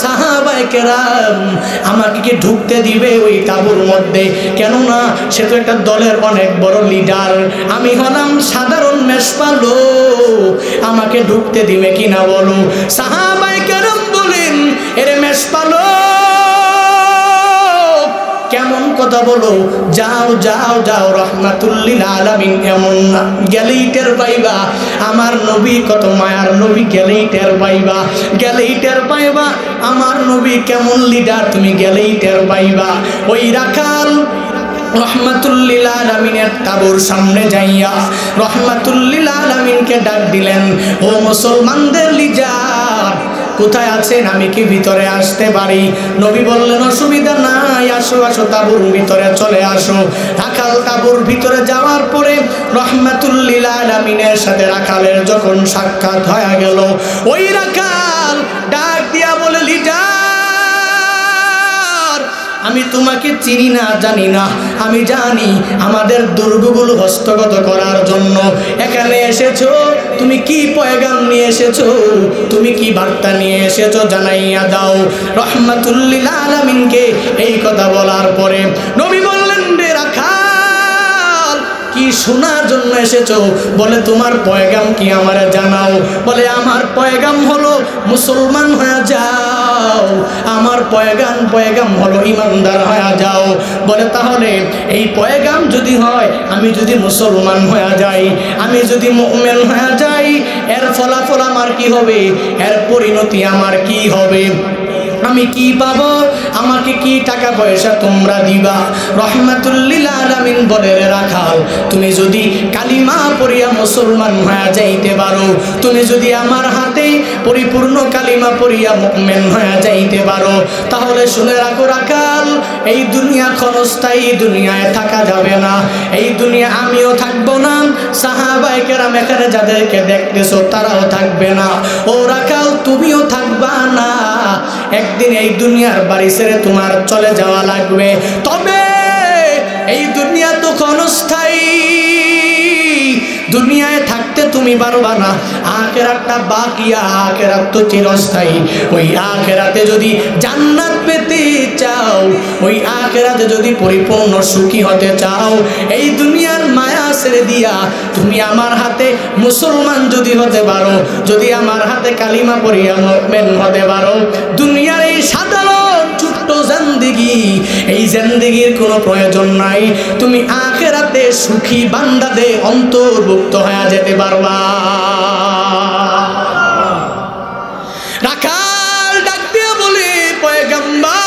সাহাবায়ে কেরাম আমাকে কি ঢুকতে দিবে ওই তাঁবুর মধ্যে? কেননা সে তো একটা দলের অনেক বড় লিডার, আমি হলাম সাধারণ মেষপালক, আমাকে ঢুকতে দিবে কিনা বলো? সাহাবায়ে কেরাম বলেন, এরে মেষপালক কেমন কথা বলো, যাও যাও যাও, রহমাতুল লিল আলামিন এমন না, গেলেই টের পাইবা আমার নবী কত মায়ার নবী, গেলেই টের পাইবা, গেলেই টের পাইবা আমার নবী কেমন লিডার, তুমি গেলেই টের পাইবা। ওই রাখাল রহমাতুল লিল আলামিনের তাঁবুর সামনে যাইয়া রহমাতুল লিল আলামিনকে ডাক দিলেন, ও মুসলমানদের লিডার কোথায় আছেন, আমি কি ভিতরে আসতে পারি? নবী বললেন, অসুবিধা নাই, আসো আসো, তাঁবুর ভিতরে চলে আসো। রাখাল তাঁবুর ভিতরে যাওয়ার পরে রহমাতুল লিল আলামিনের সাথে রাখালের যখন সাক্ষাৎ হয়ে গেল, ওই রাখাল ডাক দিয়া বলে, লিডার আমি তোমাকে চিনি না, জানি না, আমি জানি আমাদের দুর্গগুলো হস্তগত করার জন্য এখানে এসেছো, তুমি কি পয়গাম নিয়ে এসেছো, তুমি কি বার্তা নিয়ে এসেছো জানাইয়া দাও। রহমাতুল লিল আলামিনকে এই কথা বলার পরে নবী বললেন, রে রাখাল কি শোনার জন্য এসেছো? বলে, তোমার পয়গাম কি আমারে জানাও। বলে, আমার পয়গাম হলো মুসলমান হয়ে যাও, আমার পয়গাম হলো ইমানদার হয়ে যাও। বলে, তাহলে এই পয়গাম যদি হয়, আমি যদি মুসলমান হয়ে যাই, আমি যদি মুমিন হয়ে যাই, এর ফলাফল আমার কি হবে, এর পরিণতি আমার কি হবে, আমি কি পাবো, আমাকে কি টাকা পয়সা তোমরা দিবা? রহমাতুল লিল আলামিন বলে, রাখাল তুমি যদি কালিমা পড়িয়া মুসলমান হয়ে যাইতে পারো, তুমি যদি আমার হাতে পরিপূর্ণ কালিমা পড়িয়া মুমিন হয়ে যাইতে পারো, তাহলে শুনে রাখো রাখাল, এই দুনিয়া ক্ষণস্থায়ী, দুনিয়ায় থাকা যাবে না, এই দুনিয়া আমিও থাকবো না, সাহাবায়ে কেরাম এখানে যাদেরকে দেখতেছো তারাও থাকবে না, ও রাখাল তুমিও থাকবা না, একদিন এই দুনিয়ার বাড়ি ছেড়ে তোমার চলে যাওয়া লাগবে। তবে এই দুনিয়া তো ক্ষণস্থায়ী, দুনিয়ায় থাকতে তুমি পারবা না, আখিরাতটা বাকিয়া, আখিরাত তো চিরস্থায়ী। ওই আখিরাতে যদি জান্নাত পেতে চাও, ওই আখিরাতে যদি পরিপূর্ণ সুখী হতে চাও, এই দুনিয়ার মায়া ছেড়ে দিয়া তুমি আমার হাতে মুসলমান যদি হতে পারো, যদি আমার হাতে কালিমা পড়িয়া মুমিন হতে পারো, দুনিয়ার এই সাধারণ ছোট্ট জিন্দেগি, এই জিন্দেগির কোনো প্রয়োজন নাই, তুমি আখিরাতে সুখী বান্দাদের অন্তর্ভুক্ত হয়ে যেতে পারবা। রাখাল ডাক দিয়ে বলে, পয়গম্বর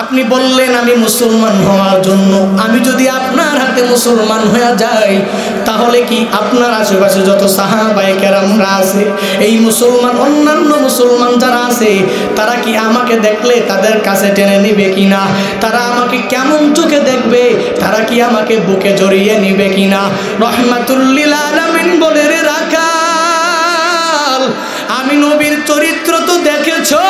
আপনি বললেন আমি মুসলমান হওয়ার জন্য, আমি যদি আপনার হাতে মুসলমান হয়ে যাই, তাহলে কি আপনার আশেপাশে যত সাহাবায়ে কেরামরা আছে, এই মুসলমান অন্যান্য মুসলমান যারা আছে, তারা কি আমাকে দেখলে তাদের কাছে টেনে নিবে কিনা, তারা আমাকে কেমন চোখে দেখবে, তারা কি আমাকে বুকে জড়িয়ে নিবে কিনা? রহমাতুল লিল আলামিন বলে, রে রাখাল আমি নবীর চরিত্র তো দেখেছো,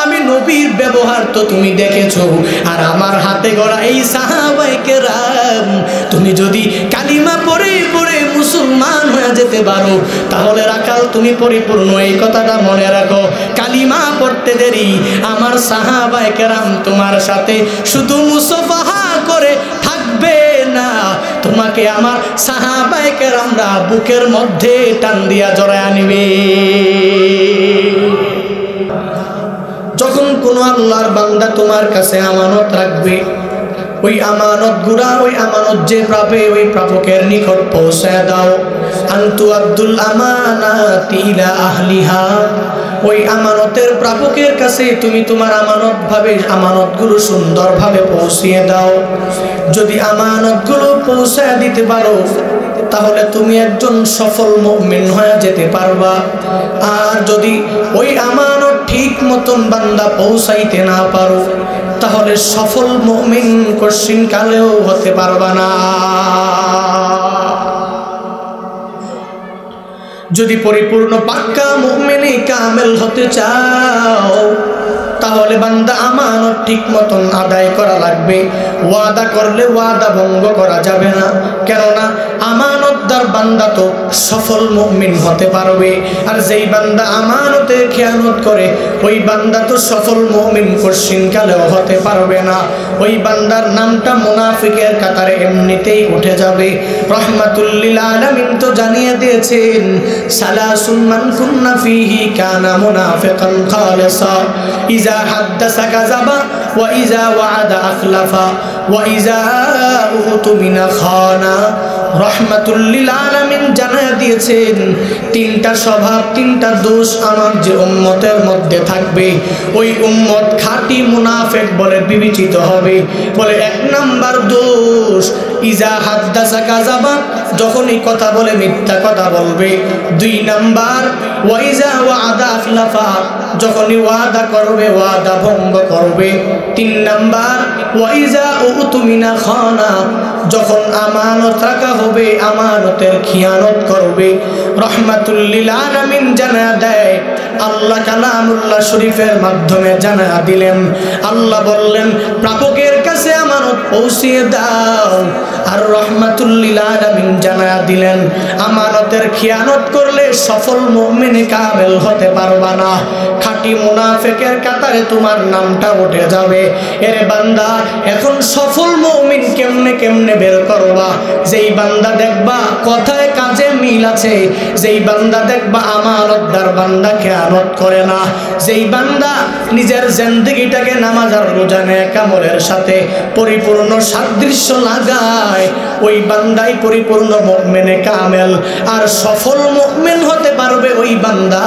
আমি নবীর ব্যবহার তো তুমি দেখেছো, আর আমার হাতে গড়া এই সাহাবায়ে কেরাম, তুমি যদি কালিমা পড়ে পড়ে মুসলমান হয়ে যেতে পারো, তাহলে রাখাল তুমি পরিপূর্ণ এই কথাটা মনে রাখো, কালিমা পড়তে দেরি আমার সাহাবায়ে কেরাম তোমার সাথে শুধু মুসাফাহা করে থাকবে না, তোমাকে আমার সাহাবায়ে কেরামরা বুকের মধ্যে টান দিয়া জড়ায় নিবে। যখন কোনো আল্লাহর বান্দা তোমার কাছে আমানত রাখবে, ওই আমানত গুড়া, ওই আমানত যে প্রাপে, ওই প্রাপকের নিকট পৌঁছায় দাও। আনতু আব্দুল আমানাতি ইলা আহলিহা, ওই আমানতের প্রাপকের কাছে তুমি তোমার আমানতগুলো সুন্দরভাবে পৌঁছিয়ে দাও। যদি আমানতগুলো পৌঁছায় দিতে পারো, তাহলে তুমি একজন সফল মুমিন হয়ে যেতে পারবা। আর যদি ওই আমানত ঠিক মতন বান্দা পৌঁছাইতে না পারো, তাহলে সফল মুমিন কঠিন কালেও হতে পারবা না। যদি পরিপূর্ণ পাক্কা মুমিনে কামেল হতে চাও, তাহলে বান্দা আমানত ঠিক মতন আদায় করা লাগবে। ওয়াদা করলে ওয়াদা ভঙ্গ করা যাবে না, কেননা আমানতদার বান্দা তো সফল মুমিন হতে পারবে। আর যেই বান্দা আমানতে খেয়ানত করে ওই বান্দা তো সফল মুমিন কশিনকালেও হতে পারবে না। ওই বান্দার নামটা মুনাফিকের কাতারে এমনিতেই উঠে যাবে। রহমাতুল লিল আলামিন তো জানিয়ে দিয়েছেন, সালাসুন মান কুন্না ফীহি কানা মুনাফিকান খালিসা, ইযা হাদ্দাসা কাযাবা ওয়া ইযা ওয়া'আদা আখলাফা ওয়া ইযা উতুমিনা খানা। রহমাতুল লিল আলামিন জানিয়ে দিয়েছেন, তিনটা স্বভাব, তিনটা দোষ আমার যে উম্মতের মধ্যে থাকবে ওই উম্মত খাঁটি মুনাফিক বলে বিবেচিত হবে। বলে এক নাম্বার দোষ, ইজা হাদ্দাসা কাযাবা, যখনই কথা বলে মিথ্যা কথা বলবে। দুই নাম্বার, ওয়াইজা ওয়া'আদা আখলাফা, যখনই ওয়াদা করবে ওয়াদা ভঙ্গ করবে। তিন নাম্বার, ওয়াইজা উতুমিনা খানা, যখন আমানত রাখা হবে আমানতের খিয়ানত করবে। রহমাতুল লিল আলামিন জানা দেয়, আল্লাহ কালামুল্লাহ শরীফের মাধ্যমে জানা দিলেন, আল্লাহ বললেন প্রাপকের কাছে আমানত পৌঁছিয়ে দাও। আর রহমাতুল লিল আলামিন জানা দিলেন, আমানতের খিয়ানত করলে সফল মুমিন কামেল হতে পারবা না, খাঁটি মুনাফিকের কাতারে তোমার নামটা উঠে যাবে। এরে বান্দা, এখন সফল মুমিন কেমনে কেমনে বের করবা? যেই বান্দা দেখবা কথায় কাজে মিল আছে, যেই বান্দা দেখবা আমানতদার বান্দা খেয়ানত করে না, যেই বান্দা নিজের জিন্দেগিটাকে নামাজ আর রোজা নেক আমলের সাথে পরিপূর্ণ সাদৃশ্য লাগায়, ওই বান্দাই পরিপূর্ণ মুমিনে কামেল আর সফল মুমিন হতে পারবে ওই বান্দা।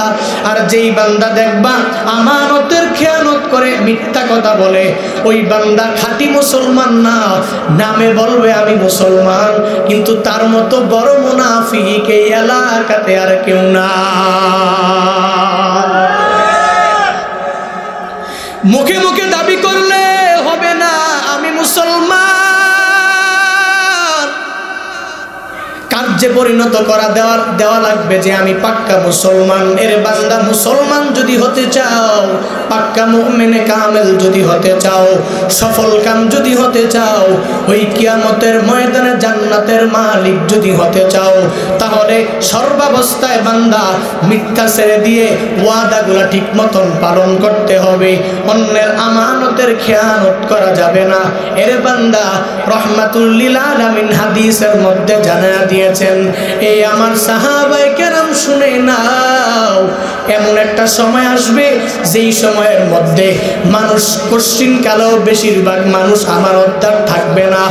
আর যেই বান্দা দেখবা আমানতের খেয়ানত করে মিথ্যা কথা বলে, ওই বান্দা খাঁটি মুসলমান না, নামে বলবে আমি মুসলমান, কিন্তু তার মতো বড় মুনাফিক এই এলাকাতে আর কেউ না। মুখে মুখে দাবি করলে হবে না আমি মুসলমান, কার্যে পরিণত করা দেওয়া লাগবে যে আমি পাক্কা মুসলমান। এর বান্দা, মুসলমান যদি হতে চাও, পাক্কা মুমিনে কামেল যদি হতে চাও, সফল কাম যদি হতে চাও, ওই কিয়ামতের ময়দানে জান্নাতের মালিক যদি হতে চাও, তাহলে সর্বাবস্থায় বান্দা মিথ্যা ছেড়ে দিয়ে ওয়াদাগুলা ঠিক মতন পালন করতে হবে। অন্যের আমানতের খেয়ানত করা যাবে না। এর বান্দা, রহমাতুল লিল আলামিন হাদিসের মধ্যে জানা দিয়েছেন, এই আমার সাহাবায়ে কেরাম শুনে নাও, এমন একটা সময় আসবে যেই সময়ের মধ্যে মানুষ কশিনকালেও বেশিরভাগ মানুষ আমানতদার থাকবে না।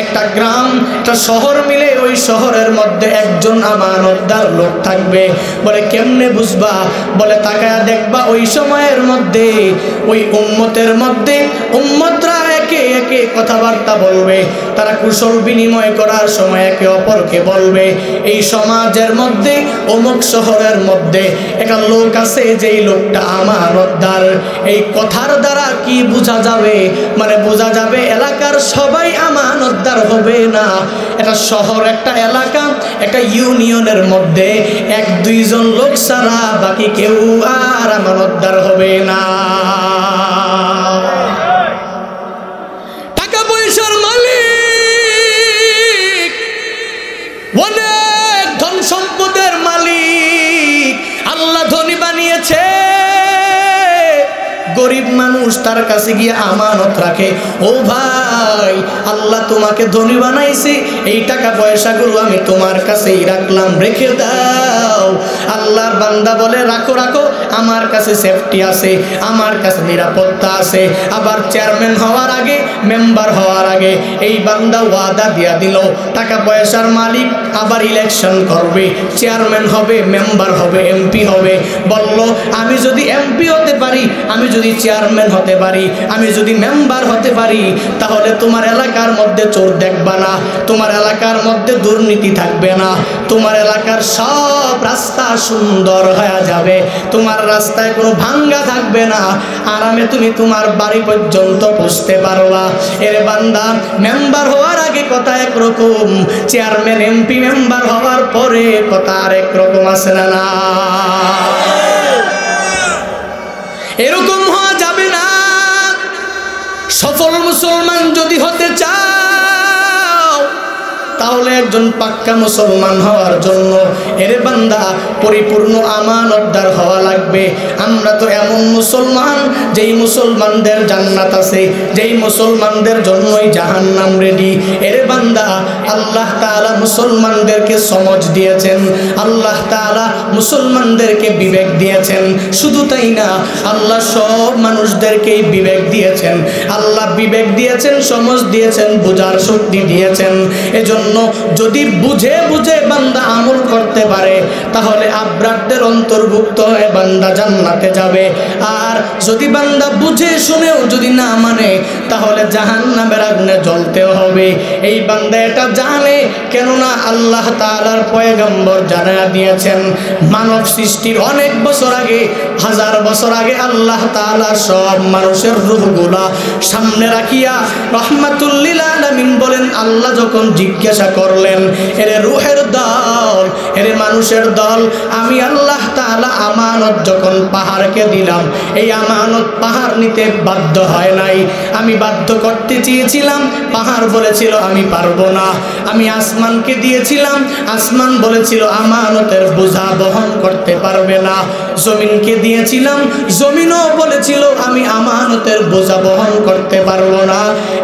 একটা গ্রাম, একটা শহর মিলে ওই শহরের মধ্যে একজন আমানতদার লোক থাকবে। বলে কেমনে বুঝবা? বলে তাকায়া দেখবা ওই সময়ের মধ্যে ওই উম্মতের মধ্যে উম্মতরা একে একে কথাবার্তা বলবে, তারা কুশল বিনিময় করার সময় একে অপরকে বলবে, এই সমাজের মধ্যে অমুক শহরের মধ্যে একটা লোক আছে যেই লোকটা আমানতদার। এই কথার দ্বারা কি বোঝা যাবে? মানে বোঝা যাবে এলাকার সবাই আমানতদার হবে না। একটা শহর, একটা এলাকা, একটা ইউনিয়নের মধ্যে এক দুইজন লোক ছাড়া বাকি কেউ আর আমানতদার হবে না। টাকা পয়সার মালিক, অনেক ধন সম্পদের মালিক আল্লাহ ধনী বানিয়েছে, গরিব মানুষ তার কাছে গিয়ে আমানত রাখে, ও ভাই আল্লাহ তোমাকে ধনী বানাইছে, এই টাকা পয়সাগুলো আমি তোমার কাছেই রাখলাম, রেখে দাও। আল্লাহর বান্দা বলে রাখো রাখো, আমার কাছে সেফটি আছে, আমার কাছে নিরাপত্তা আছে। আবার চেয়ারম্যান হওয়ার আগে, মেম্বার হওয়ার আগে এই বান্দা ওয়াদা দিয়া দিল, টাকা পয়সার মালিক আবার ইলেকশন করবে, চেয়ারম্যান হবে, মেম্বার হবে, এমপি হবে। বলল আমি যদি এমপি হতে পারি, আমি যদি চেয়ারম্যান হতে পারি, আমি যদি মেম্বার হতে পারি, তাহলে তোমার এলাকার মধ্যে চোর দেখবা না, তোমার এলাকার মধ্যে দুর্নীতি থাকবে না, তোমার এলাকার সব রাস্তা সুন্দর হয়ে যাবে, তোমার রাস্তায় কোনো ভাঙ্গা থাকবে না, আরামে তুমি তোমার বাড়ি পর্যন্ত পৌঁছতে পারবা। এর বান্দা, মেম্বার হওয়ার আগে কথা একরকম, চেয়ারম্যান এমপি মেম্বার হওয়ার পরে কথা আরেক রকম আছে না? এরকম হওয়া যাবে না। সফল মুসলমান যদি হতে চাও তাহলে একজন পাক্কা মুসলমান হওয়ার জন্য এরে বান্দা পরিপূর্ণ আমানতদার হওয়া লাগবে। আমরা তো এমন মুসলমান যেই মুসলমানদের জান্নাত আছে, যেই মুসলমানদের জন্যই জাহান্নাম রেডি। এরে বান্দা আল্লাহ তাআলা মুসলমানদেরকে সমঝ দিয়েছেন, আল্লাহ তাআলা মুসলমানদেরকে বিবেক দিয়েছেন। শুধু তাই না, আল্লাহ সব মানুষদেরকেই বিবেক দিয়েছেন। আল্লাহ বিবেক দিয়েছেন, সমঝ দিয়েছেন, বোঝার শক্তি দিয়েছেন। এজন্য যদি বুঝে বুঝে বান্দা আমল করতে পারে তাহলে আব্রারদের অন্তর্ভুক্ত হয়ে বান্দা জান্নাতে যাবে। আর যদি বান্দা বুঝে শুনেও যদি না মানে তাহলে জাহান্নামের আগুনে জ্বলতেও হবে। এই বান্দা এটা জানে, কেননা আল্লাহ তাআলার পয়গম্বর জানায়া দিয়েছেন মানব সৃষ্টির অনেক বছর আগে, 1000 বছর আগে আল্লাহ তাআলা সব মানুষের রূহগুলা সামনে রাখিয়া রাহমাতুল লিল আলামিন বলেন, আল্লাহ যখন জিজ্ঞাসা করলেন এরে রূহের দল, এরে মানুষের দল, আমি আল্লাহ তাআলা আমানত যখন পাহাড়কে দিলাম, এই আমানত পাহাড় নিতে বাধ্য হয় নাই। আমি বাধ্য করতে চেয়েছিলাম, পাহাড় বলেছিল আমি পারবো না। আমি আসমানকে দিয়েছিলাম, আসমান বলেছিল আমানতের বোঝা বহন করতে পারবে না। জমিনকে দিয়েছিলাম, জমিনও বলেছিল আমি আমানতের বোঝা বহন করতে পারবো না।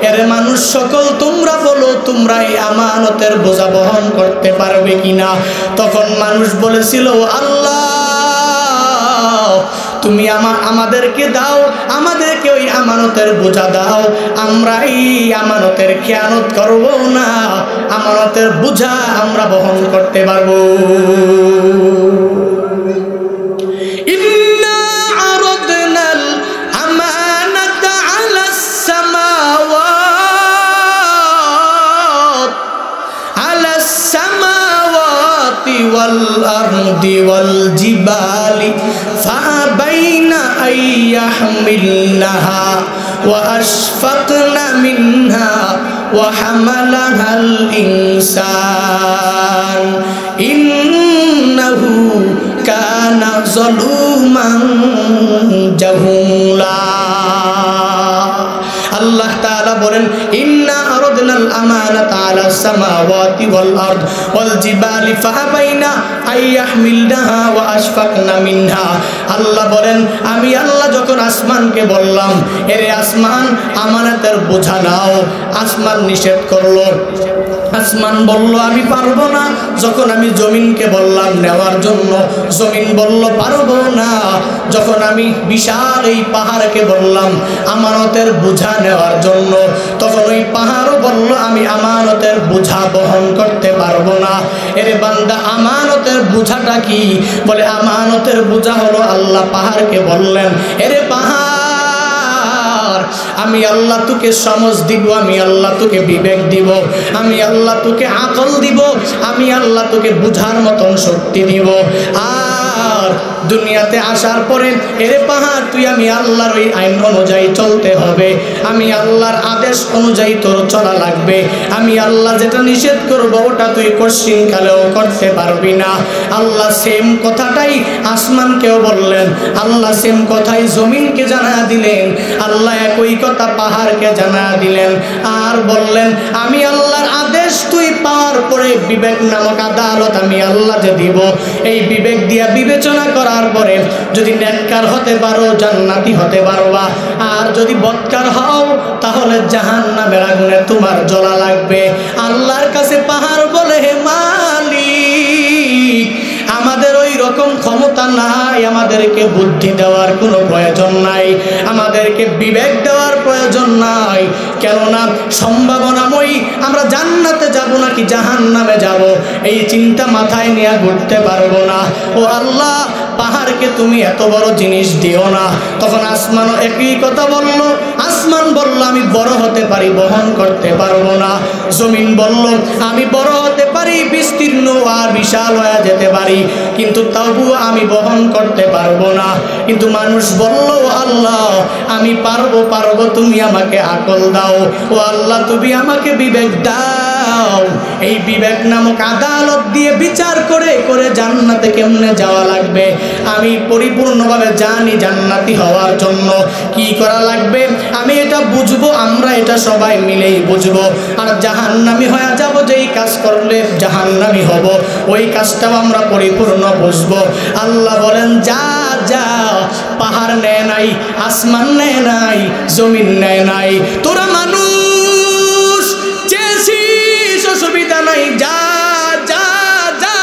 এরে মানুষ সকল তোমরা বলো, তোমরা এই আমানতের বোঝা বহন করতে পারবে কিনা? তখন মানুষ বলেছিল আল্লাহ তুমি আমাদেরকে দাও, আমাদেরকে ওই আমানতের বোঝা দাও, আমরা এই আমানতের খেয়ানত করব না, আমানতের বোঝা আমরা বহন করতে পারবো। والأرض والجبال فأبين أن يحملنها وأشفقن منها وحملها الإنسان إنه كان ظلوما جهولا। আল্লাহ তাআলা বলেন ইন্না আরাদনাল আমানাতা আলাস সামাওয়াতি ওয়াল আরদ ওয়াল জিবালি ফাআবাইনা আইয়াহমিলনাহা ওয়া আশফাকনা মিনহা। আল্লাহ বলেন আমি আল্লাহ যখন আসমানকে বললাম এরে আসমান আমানতের বোঝা নাও, আসমান নিষেধ করলো, আসমান বলল আমি পারবো না। যখন আমি জমিনকে বললাম নেওয়ার জন্য, জমিন বলল পারবো না। যখন আমি বিশাল এই পাহাড়কে বললাম আমানতের বোঝা নেওয়ার জন্য, তখন ওই পাহাড়ও বলল আমি আমানতের বোঝা বহন করতে পারবো না। এরে বান্দা আমানতের বোঝাটা কি? বলে আমানতের বোঝা হলো আল্লাহ পাহাড়কে বললেন এরে পাহাড় আমি আল্লাহ তোকে সমঝ দিব, আমি আল্লাহ তোকে বিবেক দিব, আমি আল্লাহ তোকে আকল দিব, আমি আল্লাহ তোকে বুঝার মতন শক্তি দিব। আর দুনিয়াতে আসার পরে এরে পাহাড় তুই আমি আল্লাহর ওই আইন অনুযায়ী চলতে হবে, আমি আল্লাহর আদেশ অনুযায়ী তোর চলা লাগবে। আমি আল্লাহ যেটা নিষেধ করবো ওটা তুই কোশ্চিনকালেও করতে পারবি না। আল্লাহ সেম কথাটাই আসমানকেও বললেন, আল্লাহ সেম কথাই জমিনকে জানা দিলেন, আল্লাহ একই কথা পাহাড়কে জানা দিলেন। আর বললেন আমি আল্লাহর আদেশ তুই পাওয়ার পরে বিবেক নামক আদালত আমি আল্লাহ যে দিব, এই বিবেক দিয়া বিবেচনা করার পরে যদি নেককার হতে পারো জান্নাতি হতে পারবা, আর যদি বদকার হও তাহলে জাহান্নামের আগুনে তোমার জ্বলা লাগবে। আল্লাহর কাছে পাহাড় বলে হে মালিক আমাদের ওই রকম ক্ষমতা নাই, আমাদেরকে বুদ্ধি দেওয়ার কোনো প্রয়োজন নাই, আমাদেরকে বিবেক দেওয়ার প্রয়োজন নাই। কেননা সম্ভাবনাময়ী আমরা জান্নাতে যাব নাকি জাহান্নামে যাব এই চিন্তা মাথায় নিয়ে ঘুরতে পারবো না। ও আল্লাহ পাহাড়কে তুমি এত বড় জিনিস দিও না। তখন আসমানও একই কথা বলল, আসমান বলল আমি বড় হতে পারি, বহন করতে পারবো না। জমিন বলল আমি বড় হতে পারি, বিস্তীর্ণ আর বিশাল হয়ে যেতে পারি, কিন্তু তবুও আমি বহন করতে পারবো না। কিন্তু মানুষ বলল আল্লাহ আমি পারবো, তুমি আমাকে আকল দাও, ও আল্লাহ তুমি আমাকে বিবেক দাও। যাও, এই বিবেক নামক আদালত দিয়ে বিচার করে করে জান্নাতে কেমনে যাওয়া লাগবে আমি পরিপূর্ণভাবে জানি। জান্নাতি হওয়ার জন্য কি করা লাগবে আমি এটা বুঝবো, আমরা এটা সবাই মিলেই বুঝবো। আর জাহান্নামী হয়ে যাব, যেই কাজ করলে জাহান্নামী হব ওই কাজটাও আমরা পরিপূর্ণ বুঝবো। আল্লাহ বলেন যা যা, পাহাড় নেয় নাই, আসমান নেয় নাই, জমিন নেয় নাই, তোরা মানুষ চেয়েছিস, অসুবিধা নাই, যা যা যা।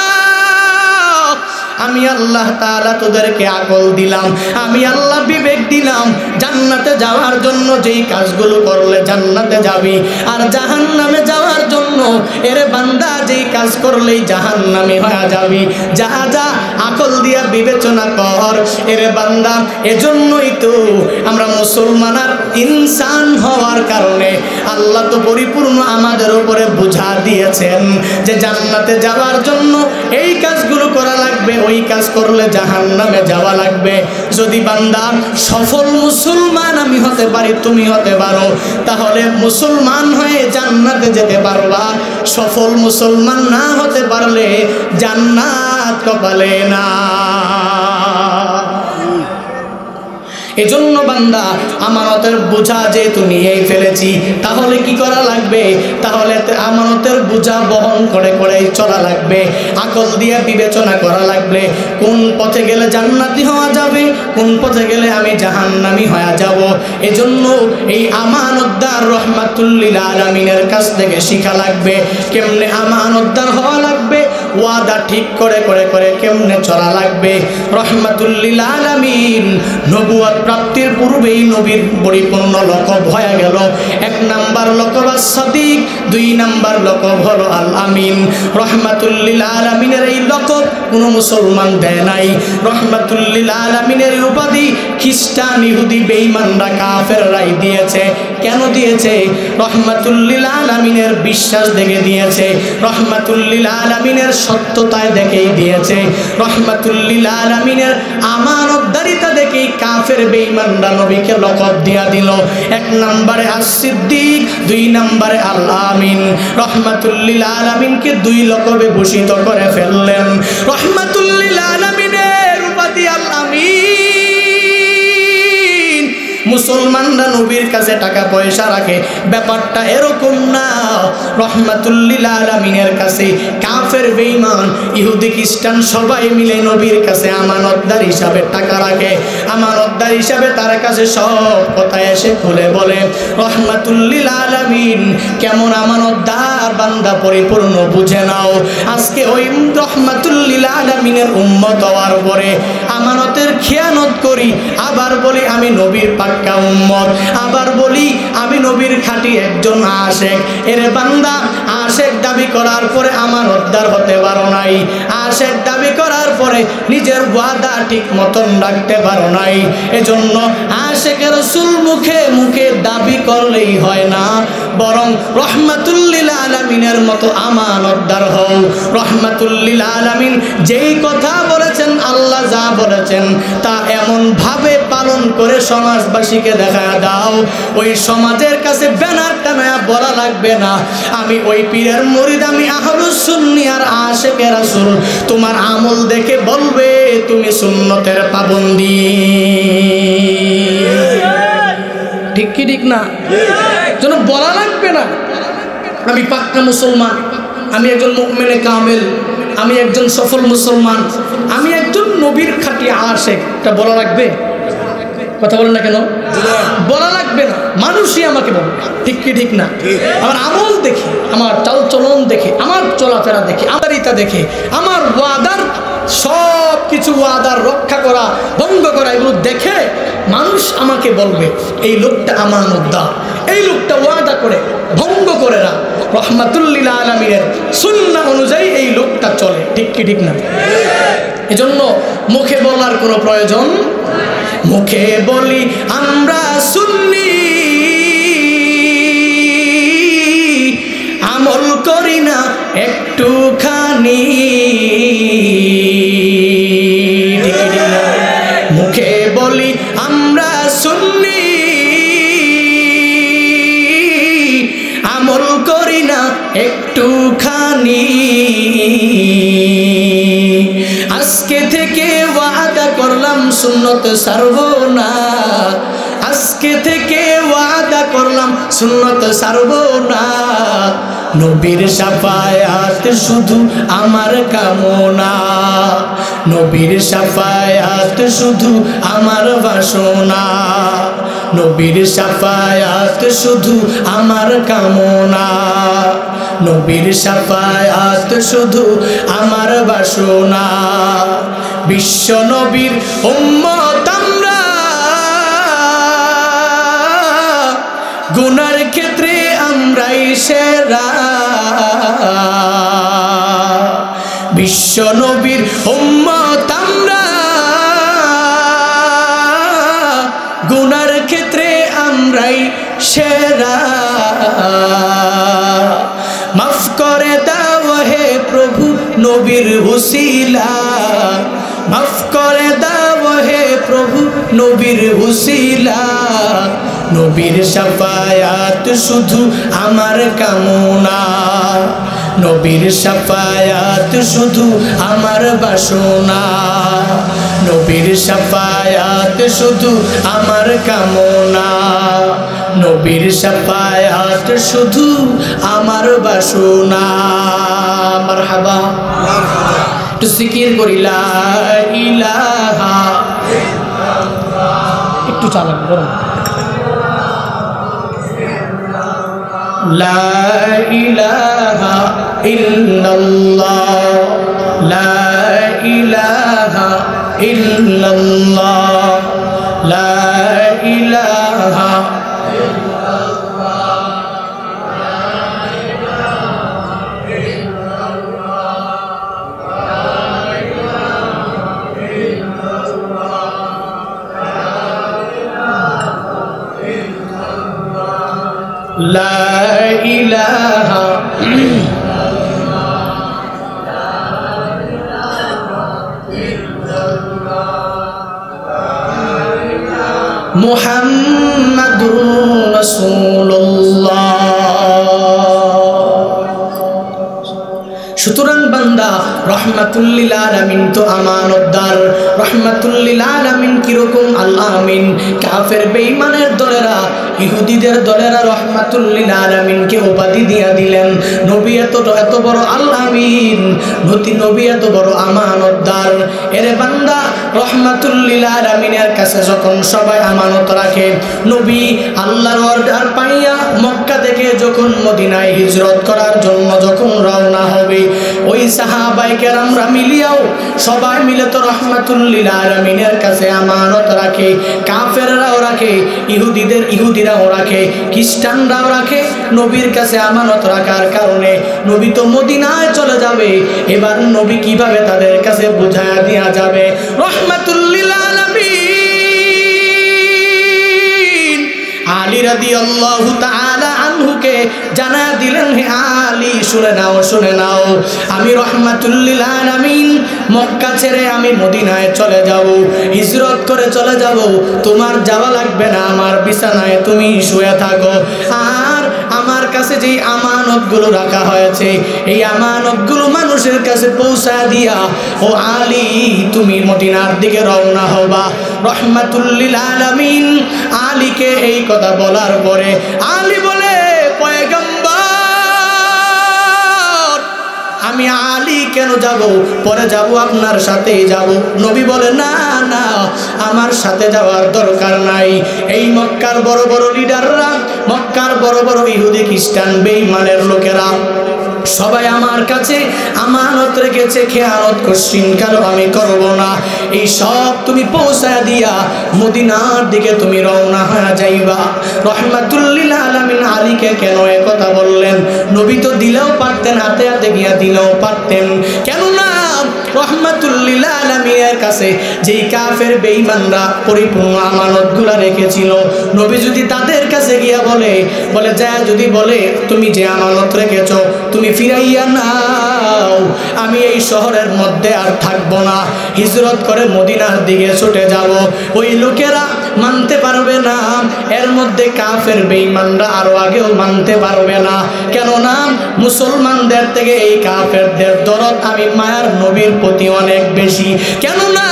আমি আল্লাহ তাআলা তোদেরকে আকল দিলাম, আমি আল্লাহ বিবেক দিলাম। জান্নাতে যাওয়ার জন্য যেই কাজগুলো করলে জান্নাতে যাবি, আর জাহান্নামে যাওয়ার জন্য এরে বান্দা যেই কাজ করলেই জাহান্নামে হয়ে যাবি। যা যা আকল দিয়া বিবেচনা কর এরে বান্দা। এজন্যই তো আমরা মুসলমান আর ইনসান হওয়ার কারণে আল্লাহ তো পরিপূর্ণ আমাদের উপরে বুঝা দিয়েছেন যে জান্নাতে যাওয়ার জন্য এই কাজগুলো করা লাগবে, ওই কাজ করলে জাহান্নামে যাওয়া লাগবে। যদি বান্দা সফল মুসলমান আমি হতে পারি, তুমি হতে পারো, তাহলে মুসলমান হয়ে জান্নাতে যেতে পারবা। সফল মুসলমান না হতে পারলে জান্নাত কপালে না। এজন্য বান্দা আমানতের বোঝা যেহেতু নিয়েই ফেলেছি, তাহলে কি করা লাগবে? তাহলে আমানতের বোঝা বহন করে করেই চলা লাগবে। আকল দিয়ে বিবেচনা করা লাগবে, কোন পথে গেলে জান্নাতি হওয়া যাবে, কোন পথে গেলে আমি জাহান্নামী হয়ে যাব। এজন্য এই আমানতদার রহমাতুল লিল আলামিনের কাছ থেকে শিখা লাগবে কেমনে আমানতদার হওয়া লাগবে, ওয়াদা ঠিক করে করে করে কেমনে চলা লাগবে। রহমাতুল লিল আলামিন নবুয়ত প্রাপ্তির পূর্বেই নবীর পরিপূর্ণ লকব হয়ে গেল। 1 নাম্বার লকব আস-সাদিক, 2 নাম্বার লকব হলো আল আমিন। রহমাতুল লিল আলামিনের এই লকব কোন মুসলমান দেয় নাই। রহমাতুল লিল আলামিনের উপাধি খ্রিস্টান, ইহুদি, বেঈমানরা, কাফেররাই দিয়েছে। কেন দিয়েছে? রহমাতুল লিল আলামিনের বিশ্বাস দেখে দিয়েছে, রহমাতুল লিল আলামিনের সত্যতায় দেখেই দিয়েছে, রহমাতুল লিল আলামিনের আমানতদারিতা দেখেই কাফের বেঈমানরা নবীকে লকব দিয়া দিল। 1 নম্বরে আস-সিদ্দিক, 2 নম্বরে আল আমিন। রহমাতুল লিল আলামিনকে 2 লকবে ভূষিত করে ফেললেন। রহমাতুল লিল আলামিনের উপাধি আল আমিন। মুসলমানরা নবীর কাছে টাকা পয়সা রাখে, ব্যাপারটা এরকম না। রহমাতুল লিল আলামিনের কাছে কাফের, বেঈমান, ইহুদি, খ্রিস্টান সবাই মিলে নবীর কাছে আমানতদার হিসাবে টাকা রাখে। আমানতদার হিসাবে তার কাছে সব কথা এসে খুলে বলে। রহমাতুল লিল আলামিন কেমন আমানতদার বান্দা পরিপূর্ণ বুঝে নাও। আজকে ওই রহমাতুল লিল আলামিনের উম্মত হওয়ার পরে আমানতের খেয়ানত করি, আবার বলি আমি নবীর পাক্কা উম্মত, আবার বলি আমি নবীর খাঁটি একজন আশেক। এর বান্দা আশেক দাবি করার পরে আমানতদার হতে পারো নাই, আশেক দাবি করার পরে নিজের ওয়াদা ঠিক মতন রাখতে পারো নাই। এজন্য আশেকের রাসূল মুখে মুখে দাবি করলেই হয় না, বরং রহমাতুল লিল আলামিনের মতো আমানতদার হও। রহমাতুল লিল আলামিন যেই কথা বলেছেন, আল্লাহ যা বলেছেন তা এমন ভাবে পালন করে সমাজবাসীকে দেখা দাও। ওই সমাজের কাছে ব্যানার টানায়া বলা লাগবে না আমি ওই পীরের মুরিদ, আমি আহলুস সুন্নি আর আশেকে রাসূল। তোমার আমল দেখে বলবে তুমি সুন্নতের পাবন্দি। ঠিক কি ঠিক না? যেন বলা লাগবে না আমি পাক্কা মুসলমান, আমি একজন মুমিনে কামেল, আমি একজন সফল মুসলমান, আমি একজন নবীর খাঁটি আশেক। এটা বলা লাগবে? কথা বলেন না কেন? বলা লাগবে না, মানুষই আমাকে বলবে। ঠিক কি ঠিক না? আমার আমল দেখে, আমার চালচলন দেখে, আমার চলাফেরা দেখে, আমার ইতা দেখে, আমার ওয়াদার সব কিছু ওয়াদার রক্ষা করা, ভঙ্গ করা, এগুলো দেখে মানুষ আমাকে বলবে এই লোকটা আমানতদার, এই লোকটা ওয়াদা করে ভঙ্গ করে না। রহমাতুল লিল আলামিনের সুন্নাহ অনুযায়ী এই লোকটা চলে। ঠিক কি ঠিক না? এজন্য মুখে বলার কোনো প্রয়োজন, মুখে বলি আমরা সুন্নি, আমল করি না একটুখানি। মুখে বলি আমরা সুন্নি, আমল করি না একটু একটুখানি আজকে থেকে ওয়াদা করলাম সুন্নত ছাড়বো না, আজকে থেকে ওয়াদা করলাম সুন্নত ছাড়বো না। নবীর শাফায়াত শুধু আমার কামনা, নবীর শাফায়াত শুধু আমার বাসনা, নবীর শাফায়াত শুধু আমার কামনা, নবীর শাফায়াত শুধু আমার বাসনা। বিশ্ব নবীর উম্মত আমরা, গুনার ক্ষেত্রে আমরাই সেরা। বিশ্ব নবীর উম্মত আমরা, গুনার ক্ষেত্রে আমরাই সেরা। মাফ করে দাও হে প্রভু নবীর উসিলা, মাফ করে দাও হে প্রভু নবীর উসিলা। নবীর শাফায়াত শুধু আমার কামনা, নবীর শাফায়াত শুধু আমার বাসনা, নবীর শাফায়াত শুধু আমার কামনা, নবীর শাফায়াত শুধু আমার বাসনা। মারহাবা, একটু জিকির করি লা ইলাহা, একটু চালান বলুন লা ইলাহা ইল্লাল্লাহ, লা ইলাহা ইল্লাল্লাহ, লা ইলাহা লা ইলাহা মুহাম্মাদুর রাসূলুল্লাহ। সুতরাং বান্দা, রহমাতুল লিল আলামিন তো আমানতদার। রহমাতুল লিল আলামিন কিরকম? আল্লাহ আমিন। কাফের বেঈমানের দলেরা, ইহুদিদের দলেরা রহমাতুল লিল আলামিনকে উপাধি দিয়া দিলেন নবী এত বড় আল্লাহ আমিন, নবী এত বড় আমানতদার। এরে বান্দা, রহমাতুল লিল আলামিনের কাছে যখন সবাই আমানত রাখে, নবী আল্লাহর অর্ডার পাইয়া মক্কা থেকে যখন মদিনায় হিজরত করার জন্য যখন রওনা হবে, ওই সাহাবায়ে কেরামরা মিলিয়াও সবাই মিলে তো রহমাতুল লিল আলামিনের কাছে আমানত রাখে। কাফেররাও রাখে, ইহুদিরাও রাখে, খ্রিস্টানরাও রাখে। নবীর কাছে আমানত রাখার কারণে নবী তো মদিনায় চলে যাবে। এবার নবী কিভাবে তাদের কাছে বুঝায়া দেয়া যাবে? রহমাতুল লিল আলামিন আলী রাদিয়াল্লাহু তাআলা আনহুকে জানা দিলেন, হে আলী শুনে নাও, আমি রহমাতুল লিল আলামিন মক্কা ছেড়ে আমি মদিনায় চলে যাব, হিজরত করে চলে যাব। তোমার যাওয়া লাগবে না, আমার বিছানায় তুমি শুয়ে থাকো। আর আমার কাছে যে আমানতগুলো রাখা হয়েছে, এই আমানতগুলো মানুষের কাছে পৌঁছায় দিয়া ও আলী তুমি মদিনার দিকে রওনা হবা। রহমাতুল লিল আলামিন আলীকে এই কথা বলার পরে আলী বলে, পয়গম্বর আমি আলী কেন যাব? পরে যাব, আপনার সাথেই যাব। নবী বলে, না না, আমার সাথে যাওয়ার দরকার নাই। এই মক্কার বড় বড় লিডাররা, মক্কার বড় বড় ইহুদি খ্রিস্টান বেঈমানের লোকেরা সবাই আমার কাছে আমানত রেখেছে, খেয়ানত করছিন কেন আমি করব না। এই সব তুমি পৌঁছায় দিয়া মদিনার দিকে তুমি রওনা হয়ে যাইবা। রহমাতুল লিল আলামিন আলীকে কেন এ কথা বললেন? নবী তো দিলেও পারতেন, হাতে হাতে গিয়া দিলেও পারতেন, কেন না? রহমাতুল লিল আলামিনের কাছে যেই কাফের বেঈমানরা পরিপূর্ণ আমানতগুলো রেখেছিল, নবী যদি তাদের কাছে গিয়া বলে যায়, যদি বলে তুমি যে আমানত রেখেছো তুমি ফিরাইয়া নাও, আমি এই শহরের মধ্যে আর থাকবো না, হিজরত করে মদিনার দিকে ছুটে যাব। ওই লোকেরা মানতে পারবে না, এর মধ্যে কাফের বেঈমানরা আরো আগেও মানতে পারবে না। কেননা মুসলমানদের থেকে এই কাফেরদের দরদ আমি মায়ার নবীর প্রতি অনেক বেশি। কেননা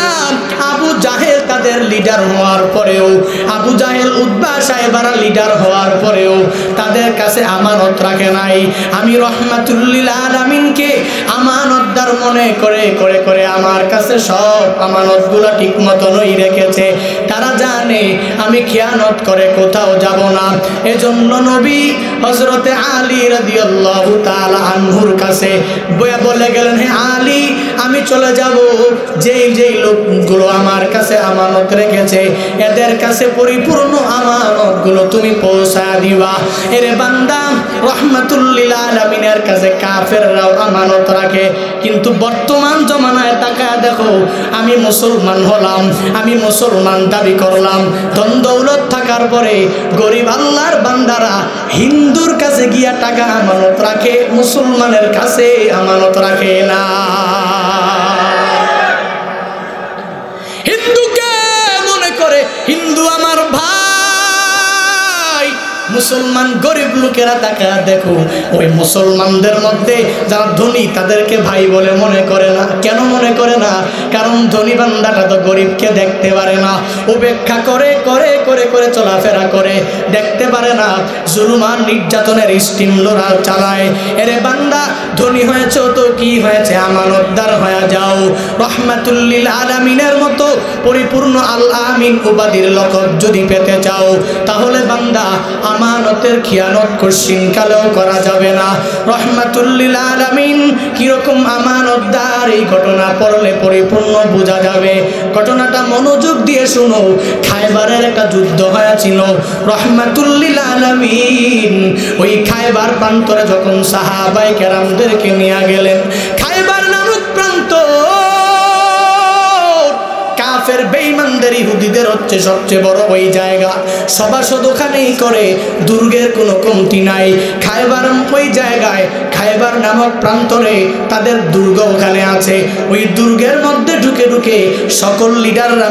আবু জাহেল তাদের লিডার হওয়ার পরেও, আবু জাহেল উতবা সাহেবারা লিডার হওয়ার পরেও তাদের কাছে আমানত রাখে নাই। আমি রহমাতুল্লিল আলামিনকে আমানতদার মনে করে করে করে আমার কাছে সব আমানতগুলো ঠিক মতনই রেখেছে। তারা জানে আমি খেয়ানত করে কোথাও যাব না। এজন্য নবী হযরতে আলী রাদিয়াল্লাহু তাআলা আনহুর কাছে বলে গেলেন, হে আলী, আমি চলে যাব, যেই যেই লোকগুলো আমার কাছে আমানত রেখেছে এদের কাছে পরিপূর্ণ আমানতগুলো তুমি পৌঁছায় দিবা। এরে বান্দা, রহমাতুল্লিল আলামিনের কাছে কাফেররাও আমানত রাখে, কিন্তু বর্তমান জমানায় তাকায় দেখো, আমি মুসলমান হলাম, আমি মুসলমান দাবি করলাম, ধন দৌলত থাকার পরে গরিব আল্লাহর বান্দারা হিন্দুর কাছে গিয়া টাকা আমানত রাখে, মুসলমানের কাছে আমানত রাখে না। হিন্দুকে মনে করে হিন্দু আমার ভাই, মুসলমান গরিব লোকেরা টাকা দেখো ওই মুসলমানদের মধ্যে যারা ধনী তাদেরকে ভাই বলে মনে করে না। কেন মনে করে না? কারণ ধনী বান্দাটা তো গরিবকে দেখতে পারে না, উপেক্ষা করে করে করে করে চলাফেরা করে, দেখতে পারে না, জুলুমান নির্যাতনের স্টিম লোরা চালায়। এরে বান্দা, ধনী হয়েছে তো কি হয়েছে, আমানতদার হয়ে যাও। রহমাতুল্লিল আলামিনের মতো পরিপূর্ণ আল আমিন উপাধির লকব যদি পেতে চাও, তাহলে বান্দা আমানতের খিয়ানত কোশ্চিন কালেও করা যাবে না। রহমাতুল্লিল আলামিন কিরকম আমানতদার, এই ঘটনা পড়লে পরিপূর্ণ বোঝা যাবে। ঘটনাটা মনোযোগ দিয়ে শুনো। খায়বারের একটা যুদ্ধ হয়েছিল। রহমাতুল্লিল আলামিন ওই খায়বার প্রান্তরে যখন সাহাবায়ে কেরামদেরকে নিয়ে গেলেন, খায়বার নামক প্রান্ত কাফের বেঈমানদের ইহুদিদের হচ্ছে সবচেয়ে বড় ওই জায়গা, সভাসদ ওখানেই করে, দুর্গের কোনো কমতি নাই। খায়বার ওই জায়গায়, খায়বার নামক প্রান্তরে তাদের দুর্গ ওখানে আছে। ওই দুর্গের মধ্যে ঢুকে ঢুকে সকল লিডাররা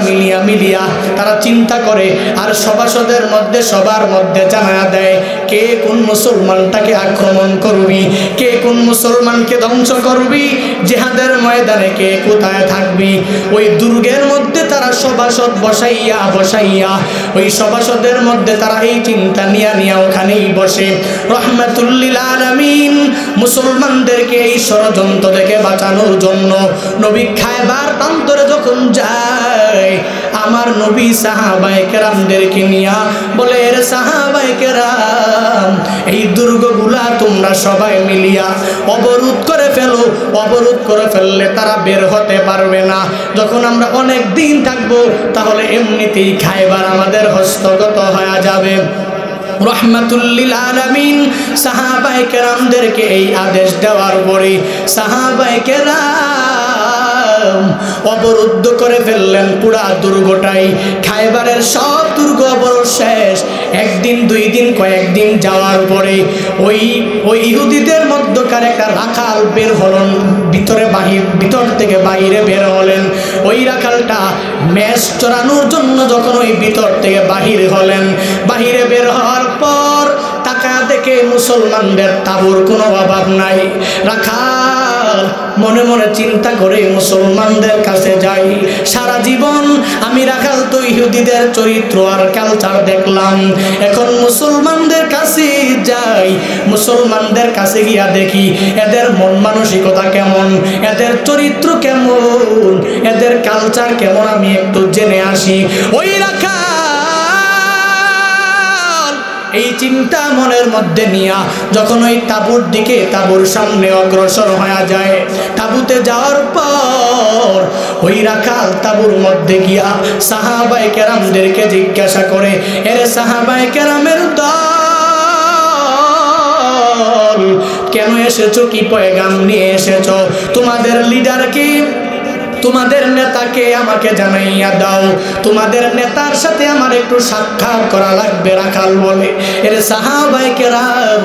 মিলিয়া তারা চিন্তা করে, আর সভাসদের মধ্যে সবার মধ্যে জানা দেয় কে কোন মুসলমানটাকে আক্রমণ করবি, কে কোন মুসলমানকে ধ্বংস করবি, জিহাদের ময়দানে কে কোথায় থাকবি। ওই দুর্গের মধ্যে তারা সভাসদ বসাইয়া ওই সভাসদের মধ্যে তারা এই চিন্তা নিয়া ওখানেই বসে। রহমাতুল্লিল আলামিন মুসলমানদেরকে এই ষড়যন্ত্র থেকে বাঁচানোর জন্য নবী খায়বার প্রান্তরে যখন যায়, আমার নবী সাহাবায়ে কেরামদেরকে নিয়া বলে, এর সাহাবায়ে কেরাম, এই দুর্গগুলা তোমরা সবাই মিলিয়া অবরোধ করে ফেলো, অবরোধ করে ফেললে তারা বের হতে পারবে না। যখন আমরা অনেক দিন থাকবো তাহলে এমনিতেই খায়বার আমাদের হস্তগত হয়ে যাবে। রহমাতুল্লিল আলামিন সাহাবায়ে কেরামদেরকে এই আদেশ দেওয়ার পরে সাহাবায়ে কেরাম অবরুদ্ধ করে ফেললেন পুরা দুর্গটাই। খায়বারের সব দুর্গ অবরোধ শেষ। একদিন দুই দিন কয়েকদিন যাওয়ার পরে ওই ইহুদিদের মধ্যকার একটা রাখাল বের হলেন, ভিতর থেকে বাইরে বের হলেন। ওই রাখালটা মেষ চড়ানোর জন্য যখন ওই ভিতর থেকে বাহির হলেন, বাহিরে বের হওয়ার পর তাকা দেখে মুসলমানদের তাঁবুর কোনো অভাব নাই। রাখাল মনে মনে চিন্তা করে মুসলমানদের কাছে যাই। সারা জীবন আমি রাখাল তো ইহুদিদের চরিত্র আর কালচার দেখলাম, এখন মুসলমানদের কাছে যাই, মুসলমানদের কাছে গিয়া দেখি এদের মন মানসিকতা কেমন, এদের চরিত্র কেমন, এদের কালচার কেমন, আমি একটু জেনে আসি। ওই রাখাল এই চিন্তা মনের মধ্যে নিয়া যখন ওই তাঁবুর দিকে, তাঁবুর সামনে অগ্রসর হয়ে যায়, তাঁবুতে যাওয়ার পর ওই রাখাল তাঁবুর মধ্যে গিয়া সাহাবায়ে কেরামদেরকে জিজ্ঞাসা করে, এর সাহাবায়ে কেরামের দল, কেন এসেছো, কি পয়গাম নিয়ে এসেছো, তোমাদের লিডারকে, তোমাদের নেতাকে আমাকে জানাইয়া দাও, তোমাদের নেতার সাথে আমার একটু সাক্ষাৎ করা লাগবে। রাখাল বলে, এর সাহাবায়ে কেরাম,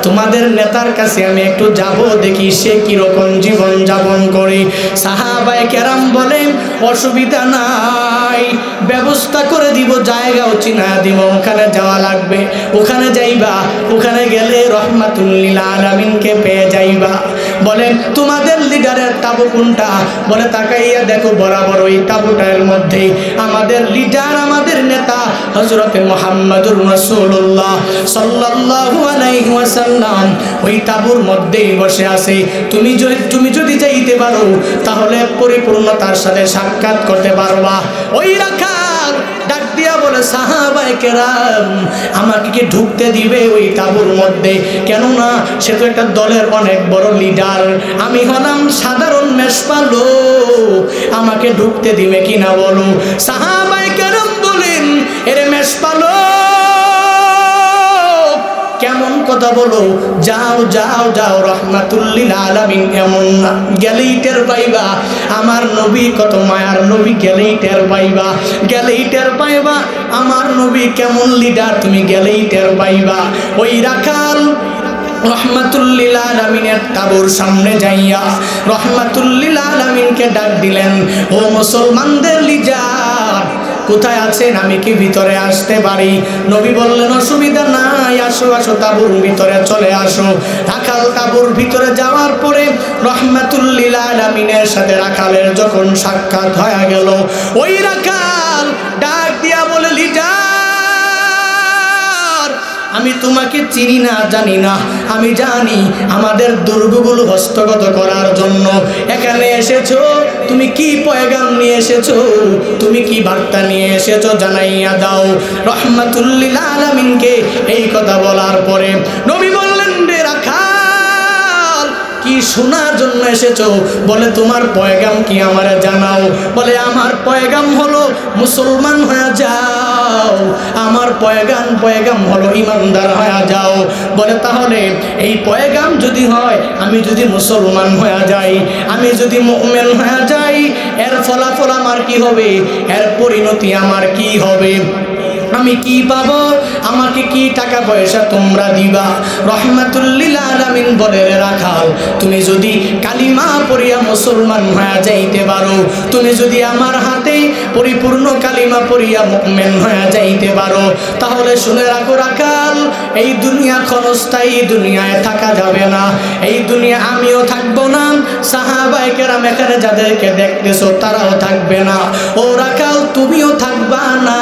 তোমাদের নেতার কাছে আমি একটু যাব, দেখি সে কিরকম জীবন যাপন করে। সাহাবায়ে সাহাবায়ে কেরাম বলেন অসুবিধা নাই, ব্যবস্থা করে দিব, জায়গাও চিনা দিব, ওখানে যাওয়া লাগবে, ওখানে যাইবা, ওখানে গেলে রহমাতুল লিল আলামিনকে পেয়ে যাইবা। বলেন তোমাদের লিডারের তাবু কোনটা? বলে তাকাইয়া দেখো বরাবর ওই তাবুটার মধ্যে আমাদের লিডার, আমাদের নেতা হযরতে মুহাম্মদুর রাসূলুল্লাহ সাল্লাল্লাহু আলাইহি ওয়াসাল্লাম ওই তাবুর মধ্যেই বসে আছে। তুমি যদি যাইতে পারো তাহলে পরিপূর্ণতার সাথে সাক্ষাৎ করতে পারবা। ওই রাখাল ডাক দিয়া বলে সাহাবায়ে কেরাম আমাকে কি ঢুকতে দিবে ওই তাবুর মধ্যে? কেননা সে তো একটা দলের অনেক বড় লিডার, আমি হলাম সাধারণ মেষপালো, আমাকে ঢুকতে দিবে কিনা বলো। সাহাবায়ে কেরাম বলেন এরে মেষপালো কেমন কথা বলো, যাও যাও যাও, রহমাতুল লিল আলামিন এমন না, গেলেই টের পাইবা আমার নবী কত মায়ার নবী, গেলেই টের পাইবা, গেলেই টের পাইবা আমার নবী কেমন লিডার, তুমি গেলেই টের পাইবা। ওই রাখাল রহমাতুল লিল আলামিনের তাবুর সামনে যাইয়া রহমাতুল লিল আলামিনকে ডাক দিলেন, ও মুসলমানদের লিডার কোথায় আছেন, আমি কি ভিতরে আসতে পারি? নবী বললেন অসুবিধা নাই, আসো আসো, তাবুর ভিতরে চলে আসো। রাখাল তাবুর ভিতরে যাওয়ার পরে রহমাতুল লিল আলামিনের সাথে রাখালের যখন সাক্ষাৎ হয়ে গেল, ওই রাখাল ডাক দিয়া বলে লিডার আমি তোমাকে চিনি না জানি না, আমি জানি আমাদের দুর্গগুলো হস্তগত করার জন্য এখানে এসেছো, তুমি কি পয়গাম নিয়ে এসেছো, তুমি কি বার্তা নিয়ে এসেছো জানাইয়া দাও। রহমাতুল লিল আলামিনকে এই কথা বলার পরে নবী বললেন রে রাখাল কি শোনার জন্য এসেছো? বলে তোমার পয়গাম কি আমারে জানাও। বলে আমার পয়গাম হলো মুসলমান হয়ে যাও, আমার পয়গাম হলো ইমানদার হয়ে যাও। বলে তাহলে এই পয়গাম যদি হয়, আমি যদি মুসলমান হয়ে যাই, আমি যদি মুমিন হয়ে যাই, এর ফলাফল আমার কি হবে, এর পরিণতি আমার কি হবে, আমি কি পাবো, আমাকে কি টাকা পয়সা তোমরা দিবা? রহমাতুল লিল আলামিন বলে রাখাল তুমি যদি কালিমা পড়িয়া মুসলমান হয়ে যাইতে পারো, তুমি যদি আমার হাতে পরিপূর্ণ কালিমা পড়িয়া মুমিন হয়ে যাইতে পারো, তাহলে শুনে রাখো রাখাল এই দুনিয়া ক্ষণস্থায়ী, দুনিয়ায় থাকা যাবে না, এই দুনিয়া আমিও থাকবো না, সাহাবায়ে কেরাম এখানে যাদেরকে দেখতেছো তারাও থাকবে না, ও রাখাল তুমিও থাকবা না,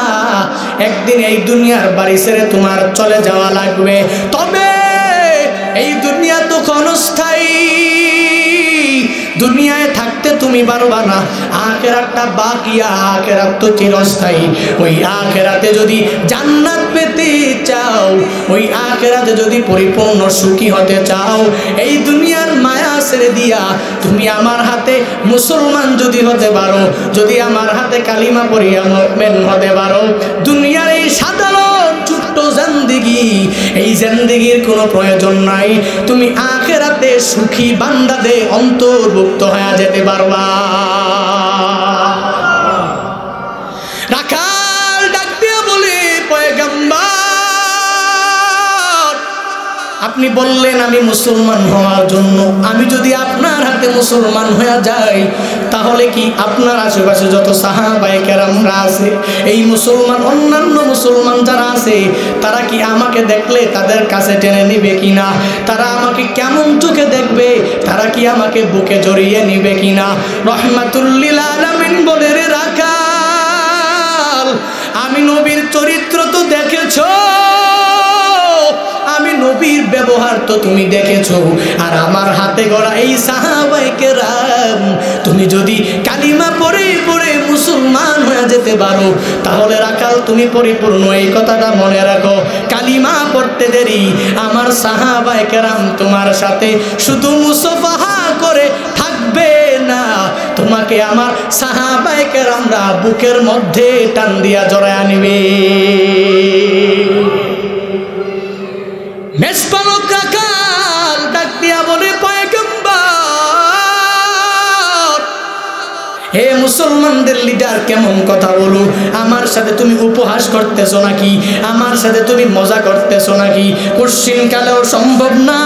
একদিন এই দুনিয়ার বাড়ি ছেড়ে তোমার চলে যাওয়া লাগবে। তবে এই দুনিয়া তো ক্ষণস্থায়ী, দুনিয়ায় থাকতে তুমি পারবা না, আখিরাতটা বাকিয়া, আখিরাত তো চিরস্থায়ী। ওই আখিরাতে যদি জান্নাত পেতে চাও, ওই আখিরাতে যদি পরিপূর্ণ সুখী হতে চাও, এই দুনিয়ার মায়া ছেড়ে দিয়া তুমি আমার হাতে মুসলমান যদি হতে পারো, যদি আমার হাতে কালিমা পড়িয়া মুমিন হতে পারো, দুনিয়ার এই সাধারণ ছোট্ট জিন্দেগি, এই জিন্দেগির কোনো প্রয়োজন নাই, তুমি আখিরাতে সুখী বান্দাদের অন্তর্ভুক্ত হয়ে যেতে পারবা। রাখাল ডাক দিয়ে বলে পয়গম্বর আপনি বললেন আমি মুসলমান হওয়ার জন্য, আমি যদি আপনার হাতে মুসলমান হয়ে যাই, তাহলে কি আপনার আশেপাশে যত সাহাবায়ে কেরামরা আছে, এই মুসলমান অন্যান্য মুসলমান যারা আছে, তারা কি আমাকে দেখলে তাদের কাছে টেনে নিবে কিনা, তারা আমাকে কেমন চোখে দেখবে, তারা কি আমাকে বুকে জড়িয়ে নিবে কিনা? রহমাতুল লিল আলামিন বলে রে রাখাল আমি নবীর চরিত্র তো দেখেছো, আমি নবীর ব্যবহার তো তুমি দেখেছো, আর আমার হাতে গড়া এই সাহাবায়ে কেরাম, তুমি যদি কালিমা পড়ে পড়ে মুসলমান হয়ে যেতে পারো, তাহলে রাখাল তুমি পরিপূর্ণ এই কথাটা মনে রাখো, কালিমা পড়তে দেরি আমার সাহাবায়ে কেরাম তোমার সাথে শুধু মুসাফাহা করে থাকবে না, তোমাকে আমার সাহাবায়ে কেরামরা বুকের মধ্যে টান দিয়া জড়ায়া নিবে। মেষপালক রাখাল ডাক দিয়া বলে পয়গম্বর হে মুসলমানদের লিডার, কেমন কথা বলো? আমার সাথে তুমি উপহাস করতেছো নাকি? আমার সাথে তুমি মজা করতেছো নাকি? কোশ্চিন কালেও সম্ভব না।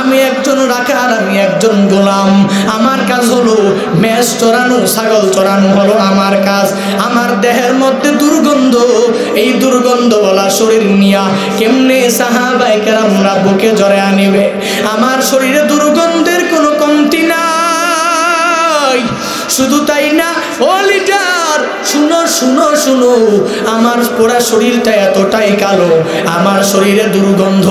আমি একজন রাখাল, আমি একজন গোলাম। আমার কাজ হলো মেষ চড়ানো, ছাগল চড়ানো হলো আমার কাজ। আমার দেহের মধ্যে দুর্গন্ধ, এই দুর্গন্ধ বলা শরীর নিয়া কেমনে সাহাবায়ে কেরামরা বুকে জড়ায়া নিবে? আমার শরীরে দুর্গন্ধের কোনো কমতি নাই। শুধু তাই না, ও লিডার শুনো শুনো শুনো, আমার পুরা শরীরটা এতটাই কালো, আমার শরীরে দুর্গন্ধ,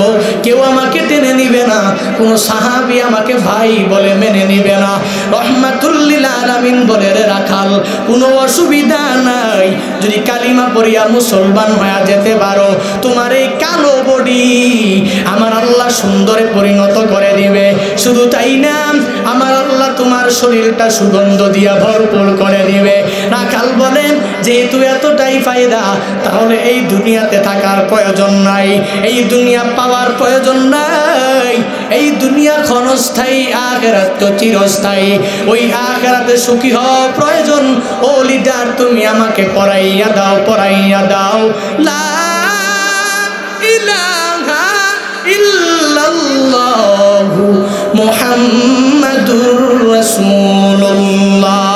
কেউ আমাকে টেনে নিবে না, কোনো সাহাবী আমাকে ভাই বলে মেনে নিবে না। রহমাতুল লিল আলামিন বলে, রে রাখাল, কোনো অসুবিধা নাই, যদি কালিমা পড়িয়া মুসলমান হয়ে যেতে পারো, তোমার এই কালো বডি আমার আল্লাহ সুন্দরে পরিণত করে দিবে। শুধু তাই না, আমার আল্লাহ তোমার শরীরটা সুগন্ধ দিয়া ভরপুর করে দিবে। রাখাল বলেন, যেহেতু এতটাই ফায়দা, তাহলে এই দুনিয়াতে থাকার প্রয়োজন নাই, এই দুনিয়া পাওয়ার প্রয়োজন নাই। এই দুনিয়া ক্ষণস্থায়ী, আখিরাত তো চিরস্থায়ী। ওই আখিরাতে সুখী হওয়া প্রয়োজন। ও লিডার, তুমি আমাকে পড়াইয়া দাও, পড়াইয়া দাও লা ইলাহা ইল্লাল্লাহু মুহাম্মাদুর রাসূলুল্লাহ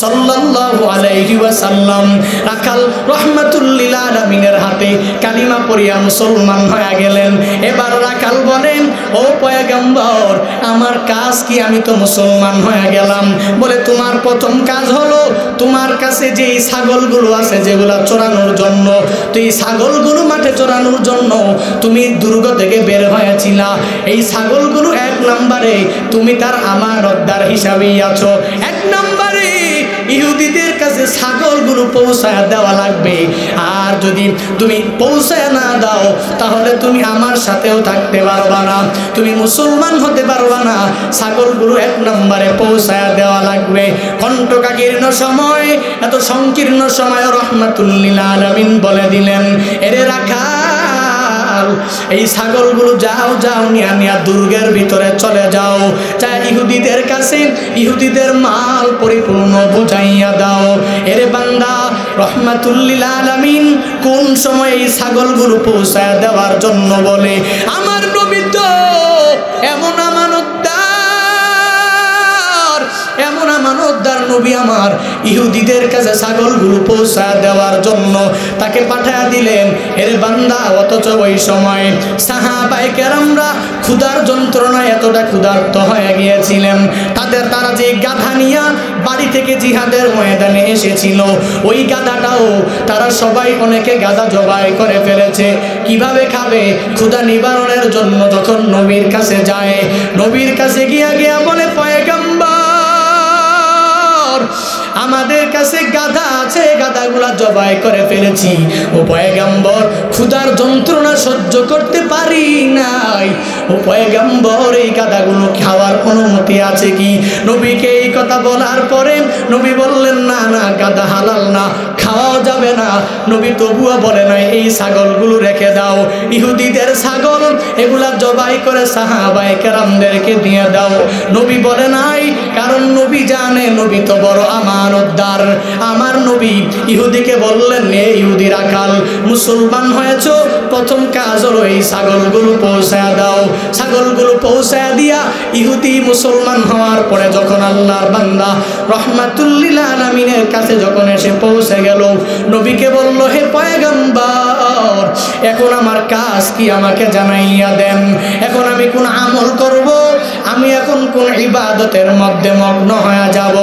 সাল্লাল্লাহু আলাইহি ওয়াসাল্লাম। রাখাল রহমাতুল লিল আলামিনের হাতে কালিমা পড়িয়া মুসলমান হয়ে গেলেন। এবার রাখাল বলেন, ও পয়গম্বর, আমার কাজ কি? আমি তো মুসলমান হয়ে গেলাম। বলে, তোমার প্রথম কাজ হলো, তোমার কাছে যে ছাগলগুলো আছে যেগুলা চড়ানোর জন্য, তো এই ছাগলগুলো মাঠে চড়ানোর জন্য তুমি দুর্গ থেকে বের হয়েছিলা, এই ছাগলগুলো এক নম্বরে তুমি তার আমানতদার হিসাবেই আছো। এক নম্বরে ইহুদিদের কাছে ছাগলগুলো পৌঁছায় দেওয়া লাগবে। আর যদি তুমি পৌঁছায় না দাও, তাহলে তুমি আমার সাথেও থাকতে পারবা না, তুমি মুসলমান হতে পারবা না। ছাগলগুলো এক নম্বরে পৌঁছায় দেওয়া লাগবে। কণ্ঠকাকীর্ণ সময়, এত সংকীর্ণ সময় রহমাতুল লিল আলামিন বলে দিলেন, এরে রাখাল, এই ছাগলগুলো যাও যাও নিয়া নিয়া দুর্গের ভিতরে চলে যাও, চাই ইহুদিদের কাছে ইহুদিদের মাল পরিপূর্ণ বুঝাইয়া দাও। এরে বান্দা, রহমাতুল লিল আলামিন কোন সময় এই ছাগলগুলো পৌঁছায় দেওয়ার জন্য বলে? আমার নবী তো এমন আমানতদার, এমন আমানতদার নবী আমার, ইহুদিদের কাছে ছাগলগুলো পৌঁছায় দেওয়ার জন্য তাকে পাঠায় দিলেন। এর বান্দা, অথচ ওই সময় সাহাবায়ে কেরামরা ক্ষুধার যন্ত্রণায় এতটা ক্ষুধার্ত হয়ে গিয়েছিলেন, তারা যে গাধা নিয়া বাড়ি থেকে জিহাদের ময়দানে এসেছিল, ওই গাধাটাও তারা সবাই, অনেকে গাধা জবাই করে ফেলেছে। কিভাবে খাবে? ক্ষুধা নিবারণের জন্য যখন নবীর কাছে যায়, নবীর কাছে গিয়া বলে, পয়গম্বর, আমাদের কাছে গাধা আছে, গাধাগুলা জবাই করে ফেলেছি। ও পয়গম্বর, ক্ষুধার যন্ত্রণা সহ্য করতে পারি নাই। ও পয়গম্বর, এই গাধাগুলো খাওয়ার অনুমতি আছে কি? নবীকে এই কথা বলার পরে নবী বললেন, না না, গাধা হালাল না, খাওয়া যাবে না। নবী তবুও বলে নাই, এই ছাগলগুলো রেখে দাও, ইহুদিদের ছাগল, এগুলা জবাই করে সাহাবায়ে কেরামদেরকে দিয়ে দাও। নবী বলে নাই, কারণ নবী জানে নবী তো বড় আমানতদার। আমার নবী ইহুদিকে বললেন, এ ইহুদি রাখাল, মুসলমান হয়েছ, প্রথম কাজ হলো এই ছাগলগুলো পৌঁছায় দাও। ছাগলগুলো পৌঁছায় দিয়া ইহুদি মুসলমান হওয়ার পরে যখন আল্লাহর বান্দা রহমাতুল লিল আলামিনের কাছে যখন এসে পৌঁছে গেল, নবীকে বলল, হে পয়গম্বর, এখন আমার কাজ কি? আমাকে জানাইয়া দেন, এখন আমি কোন আমল করব? আমি এখন কোন ইবাদতের মধ্যে মগ্ন হয়ে যাব?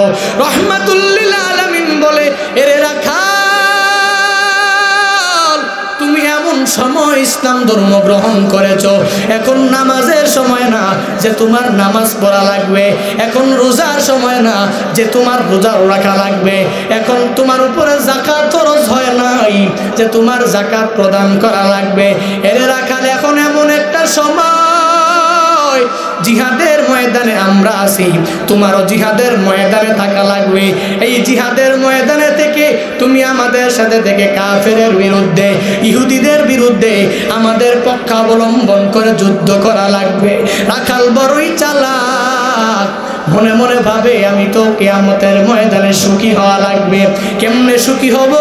রহমাতুল লিল আলামিন বলে, এরে রাখাল, তুমি এমন সময় ইসলাম ধর্ম গ্রহণ করেছ, এখন নামাজের সময় না যে তোমার নামাজ পড়া লাগবে, এখন রোজার সময় না যে তোমার রোজা রাখা লাগবে, এখন তোমার উপরে যাকাত ফরজ হয় নাই যে তোমার যাকাত প্রদান করা লাগবে। এরে রাখাল, এখন এমন একটা সময়, জিহাদের ময়দানে আমরা আছি, তোমারও জিহাদের ময়দানে থাকা লাগবে। এই জিহাদের ময়দানে থেকে তুমি আমাদের সাথে থেকে কাফেরের বিরুদ্ধে, ইহুদিদের বিরুদ্ধে আমাদের পক্ষাবলম্বন করে যুদ্ধ করা লাগবে। রাখাল বড়ই চালাক, মনে মনে ভাবে আমি তো কিয়ামতের ময়দানে সুখী হওয়া লাগবে। কেমনে সুখী হব?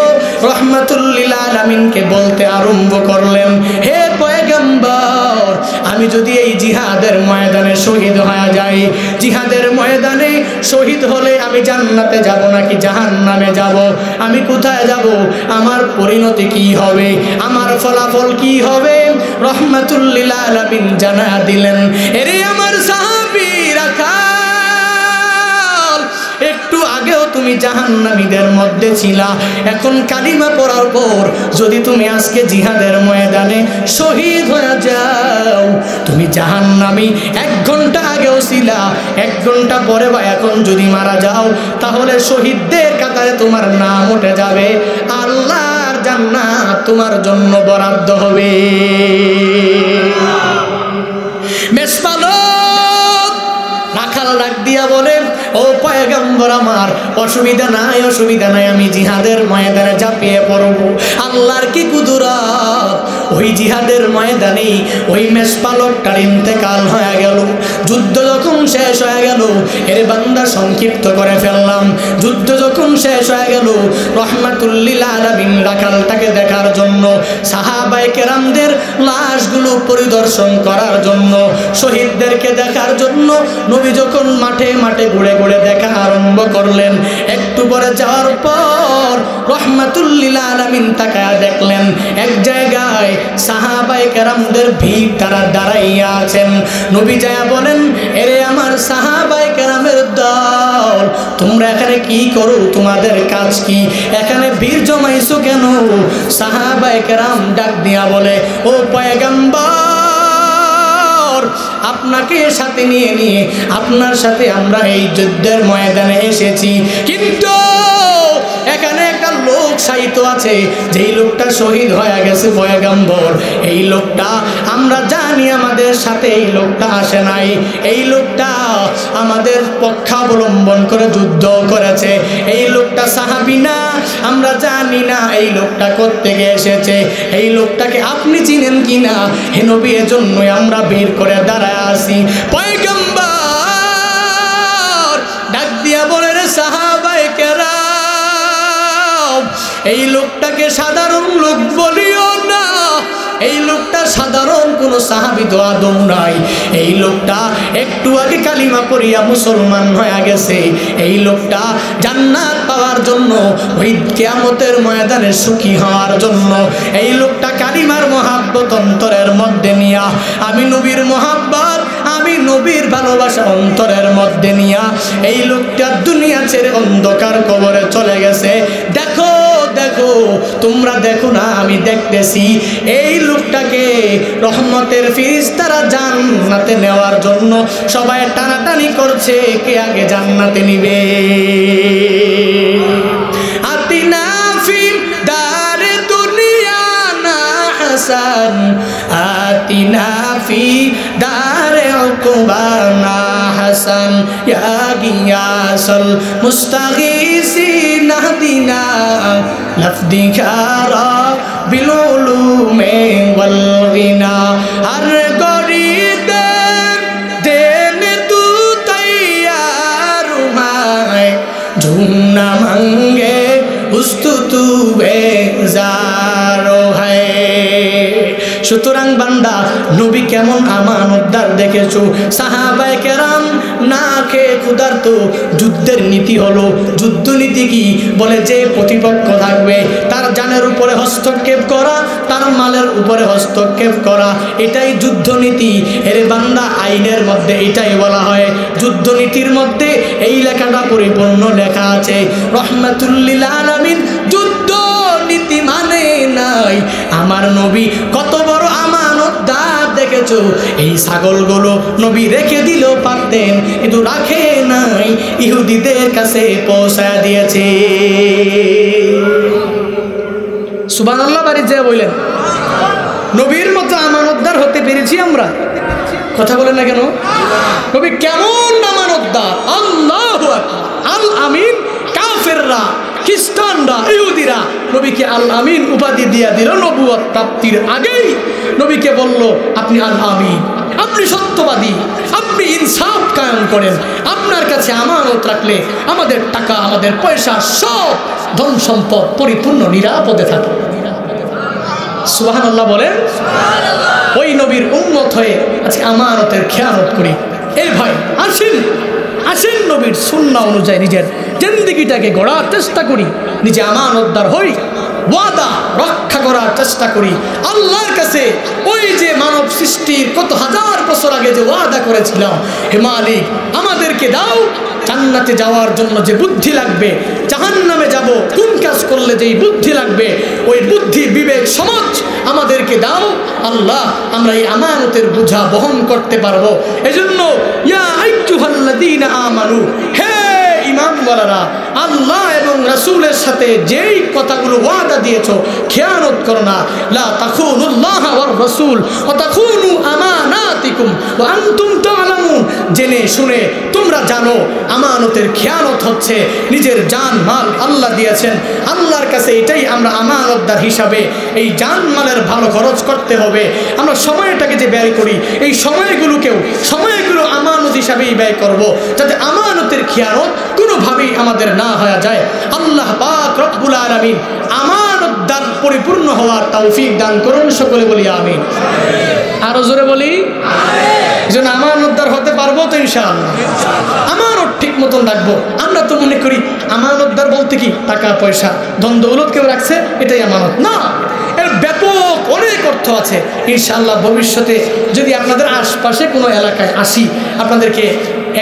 রহমাতুল লিল আলামিনকে বলতে আরম্ভ করলেন, হে পয়গম্বর, আমি যদি এই জিহাদের ময়দানে শহীদ হয়ে যাই, জিহাদের ময়দানে শহীদ হলে আমি জান্নাতে যাব নাকি জাহান্নামে যাব? আমি কোথায় যাব? আমার পরিণতি কি হবে? আমার ফলাফল কি হবে? রহমাতুল লিল আলামিন জানা দিলেন, এরে আমার সাহাবী রাখাল, একটু আগেও তুমি জাহান্নামীদের মধ্যে ছিলা, এখন কালিমা পড়ার পর যদি তুমি আজকে জিহাদের ময়দানে শহীদ হয়ে যাও, তুমি জাহান্নামী 1 ঘন্টা আগেও ছিলা, 1 ঘন্টা পরে বা এখন যদি মারা যাও, তাহলে শহীদদের কাতারে তোমার নাম উঠে যাবে, আল্লাহর জান্নাত তোমার জন্য বরাদ্দ হবে। মেষপালক রাখাল ডাক দিয়া বলে, ও পয়গম্বর আমার, অসুবিধা নাই, অসুবিধা নাই, আমি জিহাদের ময়দানে ঝাঁপিয়ে পড়ব। আল্লাহর কি কুদরত! ওই জিহাদের ময়দানে ওই মেষপালকটার ইন্তেকাল হয়ে গেল। যুদ্ধ যখন শেষ হয়ে গেল, এর বান্দা সংক্ষিপ্ত করে ফেললাম, যুদ্ধ যখন শেষ হয়ে গেল, রহমাতুল লিল আলামিন রাখালটাকে দেখার জন্য, সাহাবায়ে কেরামদের লাশগুলো পরিদর্শন করার জন্য, শহীদদেরকে দেখার জন্য নবী যখন মাঠে মাঠে ঘুরে ঘুরে দেখা আরম্ভ করলেন, একটু পরে যাওয়ার পর রহমাতুল লিল আলামিন তাকায়া দেখলেন এক জায়গায় সাহাবায়ে কেরামদের ভিড়, তারা দাঁড়াইয়া আছেন। নবী যায়া বলেন, এরে আমার সাহাবায়ে কেরামের দল, তোমরা এখানে কি করো? তোমাদের কাজ কি? এখানে ভিড় জমাইছো কেন? সাহাবায়ে কেরাম ডাক দিয়া বলে, ও পয়গম্বর, আপনাকে সাথে নিয়ে নিয়ে আপনার সাথে আমরা এই যুদ্ধের ময়দানে এসেছি, কিন্তু এখানে একটা লোক সাহিত্য আছে, যেই লোকটা শহীদ হয়ে গেছে পয়গম্বর, এই লোকটা আমরা জানি আমাদের সাথে এই লোকটা আসে নাই, এই লোকটা আমাদের পক্ষাবলম্বন করে যুদ্ধ করেছে, এই লোকটা সাহাবী না, আমরা জানি না এই লোকটা কোত্থেকে এসেছে, এই লোকটাকে আপনি চিনেন কিনা? হে নবী, এজন্যই আমরা বের করে দাঁড়ায় আসি। পয়গম্বর ডাক দিয়া বলে, রে সাহাবায়ে কেরাম, এই লোকটাকে সাধারণ লোক বলিও না, এই লোকটা সাধারণ কোন সাহাবী তো আদম নাই, এই লোকটা একটু আগে কালিমা পড়িয়া মুসলমান হয়ে গেছে, এই লোকটা জান্নাত পাওয়ার জন্য, ওই কিয়ামতের ময়দানে সুখী হওয়ার জন্য, এই লোকটা কালিমার মহাব্বত অন্তরের মধ্যে নিয়া, আমি নবীর মহাব্বত, আমি নবীর ভালোবাসা অন্তরের মধ্যে নিয়া, এই লোকটা দুনিয়া ছেড়ে অন্ধকার কবরে চলে গেছে। দেখো দেখো, তোমরা দেখো না, আমি দেখতেছি এই লোকটাকে রহমতের ফেরেশতারা জান্নাতে নেওয়ার জন্য সবাই টানাটানি করছে, কে আগে জান্নাতে নিবে। আতিনা ফি দারে দুনিয়া না হাসান, আতিনা ফি দারে উকবানা হাসান, ইয়া গিয়াসুল মুস্তাগীসিন নাহদিনা লফদিকারা বিল উলুমে ওয়াল গিনা। হর গরিদে দেন তু তৈয়ার হুমায়, ঝুমনা মাঙ্গে উস্তু তু বেজারো হয়। সুতরাং বান্দা, নবী কেমন আমানতদার দেখেছো। সাহাবায়ে কেরাম না খেয়ে ক্ষুধার্ত, যুদ্ধের নীতি হলো, যুদ্ধ নীতি কি বলে, যে প্রতিপক্ষ থাকবে তার জানের উপরে হস্তক্ষেপ করা, তার মালের উপরে হস্তক্ষেপ করা, এটাই যুদ্ধ নীতি। এর বান্দা, আইনের মধ্যে এটাই বলা হয়, যুদ্ধ নীতির মধ্যে এই লেখাটা পরিপূর্ণ লেখা আছে। রহমাতুল লিল আলামিন যুদ্ধ নীতি মানে নাই। আমার নবী কত বড় আমানতদার দেখেছো। এই ছাগলগুলো নবী রেখে দিলেও পারতেন, কিন্তু রাখে নাই, ইহুদিদের কাছে পৌঁছায় দিয়েছে। সুবহানাল্লাহ বাড়ি যে বললেন, নবীর মতো আমানতদার হতে পেরেছি আমরা। কথা বলেন না কেন? নবী কেমন আমানতদার! আল্লাহু আকবার। আল আমিন কাফেররা, খ্রিস্টানরা, ইহুদিরা নবীকে আল আমিন উপাধি দিয়া দিল। নবুয়ত প্রাপ্তির আগেই নবীকে বলল, আপনি আল আমিন, আপনি সত্যবাদী, আপনি ইনসাফ কায়েম করেন। আপনার কাছে আমানত রাখলে আমাদের টাকা, আমাদের পয়সা, সব ধন সম্পদ পরিপূর্ণ নিরাপদে থাকে। সুবহানাল্লাহ বলেন। ওই নবীর উম্মত হয়ে আজকে আমানতের খেয়ানত করি। এই ভাই আসেন আসেন নবীর সুন্নাহ অনুযায়ী নিজের জিন্দেগিটাকে গড়ার চেষ্টা করি, নিজে আমানতদার হই, ওয়াদা রক্ষা করার চেষ্টা করি আল্লাহর কাছে। ওই যে মানব সৃষ্টির কত হাজার বছর আগে যে ওয়াদা করেছিলাম, হে মালিক আমাদেরকে দাও জান্নাতে যাওয়ার জন্য যে বুদ্ধি লাগবে, জাহান্নামে যাব কোন কাজ করলে যেই বুদ্ধি লাগবে, ওই বুদ্ধি বিবেক সমাজ আমাদেরকে দাও আল্লাহ, আমরা এই আমানতের বোঝা বহন করতে পারবো। এজন্য ইয়া আইয়ুহাল্লাযীনা আমানু, হে ঈমানওয়ালারা, আল্লাহ এবং রাসূলের সাথে যেই কথাগুলো ওয়াদা দিয়েছো খেয়ানত করো না। লা তাখুনুল্লাহ ওয়ার রাসূল ওয়া তাখুনু আমানাতিকুম ওয়া আনতুম তা'লামুন, জেনে শুনে তোমরা জানো আমানতের খেয়ানত হচ্ছে নিজের জান মাল আল্লাহ দিয়েছেন, আল্লাহর কাছে এটাই আমরা আমানতদার হিসাবে এই জান মালের ভালো খরচ করতে হবে। আমরা সময়টাকে যে ব্যয় করি এই সময়গুলো আমানত হিসাবেই ব্যয় করব, যাতে আমানতের খেয়ানত কোনোভাবেই আমাদের না হয়ে যায়। আল্লাহ পাক রব্বুল আলামিন আমানতদার পরিপূর্ণ হওয়ার তৌফিক দান করুন, সকলে বলি আমিন। আরো জোরে বলি যেন আমানতদার হতে পারবো তো ইনশাআল্লাহ। আমানত ঠিক মতন রাখবো। আমরা তো মনে করি আমানতদার বলতে কি টাকা পয়সা ধন দৌলত কেউ রাখছে এটাই আমানত, না, এর ব্যাপক অনেক অর্থ আছে। ইনশাআল্লাহ ভবিষ্যতে যদি আপনাদের আশপাশে কোনো এলাকায় আসি, আপনাদেরকে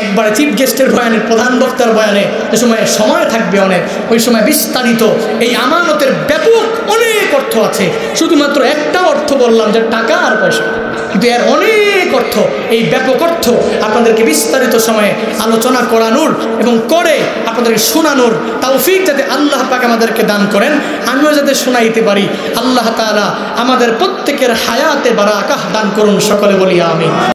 একবারে চিফ গেস্টের বয়ানে, প্রধান বক্তার বয়ানে যে সময় থাকবে অনেক, ওই সময় বিস্তারিত এই আমানতের ব্যাপক অনেক অর্থ আছে। শুধুমাত্র একটা অর্থ বললাম যে টাকা আর পয়সা, কিন্তু এর অনেক অর্থ, এই ব্যাপক অর্থ আপনাদেরকে বিস্তারিত সময়ে আলোচনা করানোর এবং করে আপনাদেরকে শোনানোর তৌফিক যাতে আল্লাহ পাক আমাদেরকে দান করেন, আমিও যাতে শোনাইতে পারি। আল্লাহ তাআলা আমাদের প্রত্যেকের হায়াতে বারাকাহ দান করুন, সকলে বলি আমিন।